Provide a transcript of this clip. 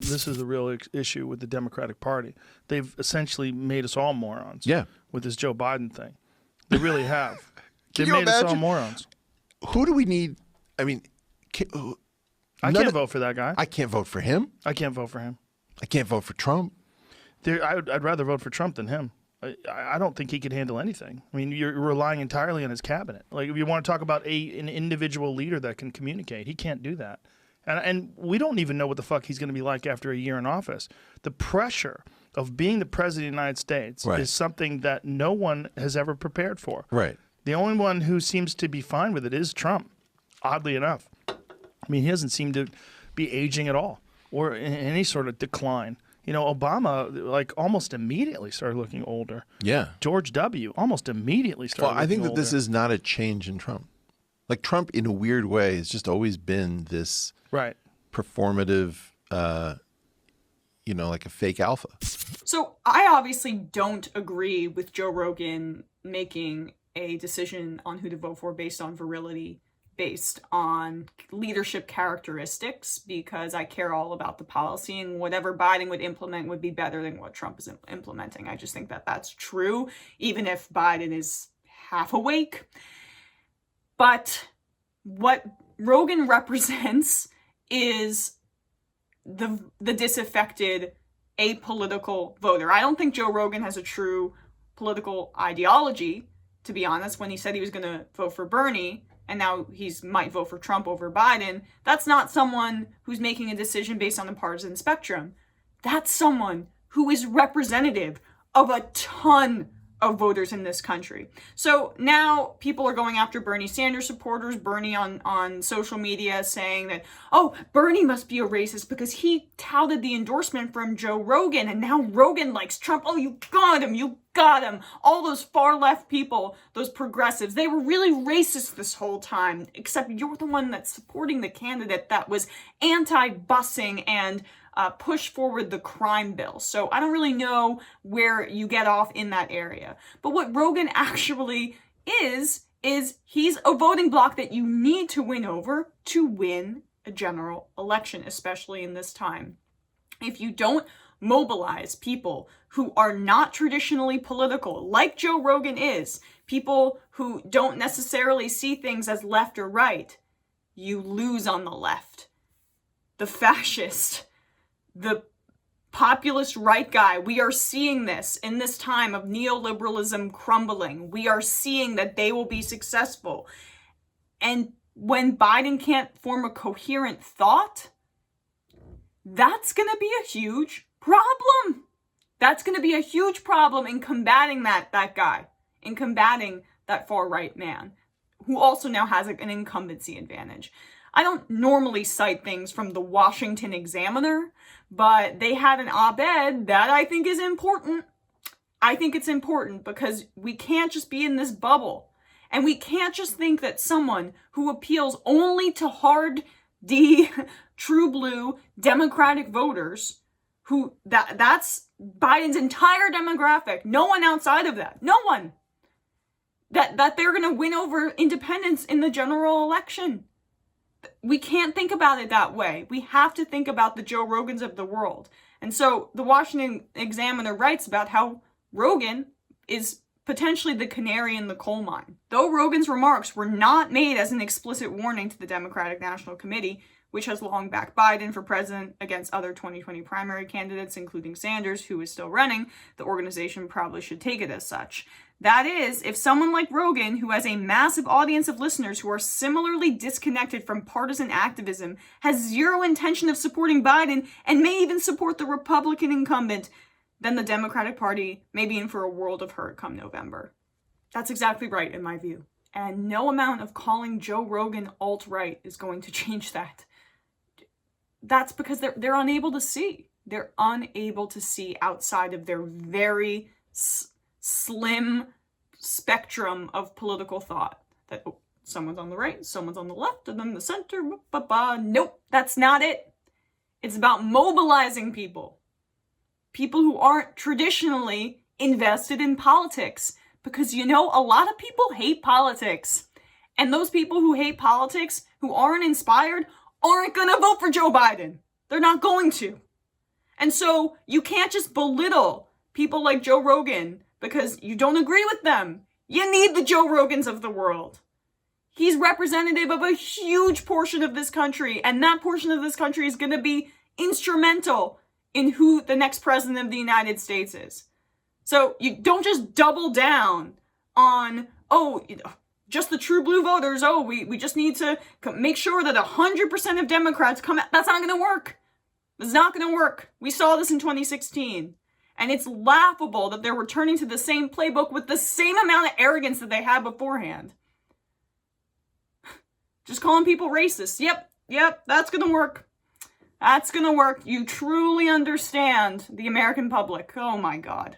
This is the real issue with the Democratic Party. They've essentially made us all morons. Yeah. With this Joe Biden thing. They really have. They you made us all imagine? morons. Who do we need? I mean, I can't vote for that guy. I can't vote for him. I can't vote for him. I can't vote for Trump. I'd rather vote for Trump than him. I don't think he could handle anything. I mean, you're relying entirely on his cabinet. Like, if you want to talk about an individual leader that can communicate, he can't do that. And we don't even know what the fuck he's going to be like after a year in office. The pressure of being the president of the United States is something that no one has ever prepared for. Right. The only one who seems to be fine with it is Trump, oddly enough. I mean, he doesn't seem to be aging at all or in any sort of decline. You know, Obama, like, almost immediately started looking older. Yeah. George W. almost immediately started looking older. I think that this is not a change in Trump. Like, Trump, in a weird way, has just always been this performative, like a fake alpha. So I obviously don't agree with Joe Rogan making a decision on who to vote for based on virility, based on leadership characteristics, because I care all about the policy, and whatever Biden would implement would be better than what Trump is implementing. I just think that that's true, even if Biden is half awake. But what Rogan represents is the disaffected, apolitical voter. I don't think Joe Rogan has a true political ideology, to be honest. When he said he was going to vote for Bernie, and now he's might vote for Trump over Biden, that's not someone who's making a decision based on the partisan spectrum. That's someone who is representative of a ton of voters in this country. So now people are going after Bernie Sanders supporters, Bernie on social media, saying that, oh, Bernie must be a racist because he touted the endorsement from Joe Rogan, and now Rogan likes Trump. Oh, you got him, you got him. All those far left people, those progressives, they were really racist this whole time, except you're the one that's supporting the candidate that was anti-busing and push forward the crime bill. So I don't really know where you get off in that area. But what Rogan actually is he's a voting bloc that you need to win over to win a general election, especially in this time. If you don't mobilize people who are not traditionally political, like Joe Rogan is, people who don't necessarily see things as left or right, you lose on the left. The fascist, the populist right guy, we are seeing this in this time of neoliberalism crumbling. We are seeing that they will be successful. And when Biden can't form a coherent thought, that's going to be a huge problem. That's going to be a huge problem in combating that guy, in combating that far right man, who also now has an incumbency advantage. I don't normally cite things from the Washington Examiner, but they had an op-ed that I think is important. I think it's important because we can't just be in this bubble. And we can't just think that someone who appeals only to hard D, true blue, Democratic voters, who that's Biden's entire demographic, no one outside of that, no one, that they're going to win over independents in the general election. We can't think about it that way. We have to think about the Joe Rogans of the world. And so the Washington Examiner writes about how Rogan is potentially the canary in the coal mine. Though Rogan's remarks were not made as an explicit warning to the Democratic National Committee, which has long backed Biden for president against other 2020 primary candidates, including Sanders, who is still running, the organization probably should take it as such. That is, if someone like Rogan, who has a massive audience of listeners who are similarly disconnected from partisan activism, has zero intention of supporting Biden and may even support the Republican incumbent, then the Democratic Party may be in for a world of hurt come November. That's exactly right, in my view. And no amount of calling Joe Rogan alt-right is going to change that. That's because they're unable to see. They're unable to see outside of their very slim spectrum of political thought. That someone's on the right, someone's on the left, and then the center. Nope, that's not it. It's about mobilizing people. People who aren't traditionally invested in politics. Because, a lot of people hate politics. And those people who hate politics, who aren't inspired, aren't going to vote for Joe Biden. They're not going to. And so you can't just belittle people like Joe Rogan because you don't agree with them. You need the Joe Rogans of the world. He's representative of a huge portion of this country, and that portion of this country is going to be instrumental in who the next president of the United States is. So you don't just double down on, just the true blue voters. We just need to make sure that 100% of Democrats come out. That's not going to work. It's not going to work. We saw this in 2016. And it's laughable that they're returning to the same playbook with the same amount of arrogance that they had beforehand. Just calling people racist. Yep, that's going to work. That's going to work. You truly understand the American public. Oh my God.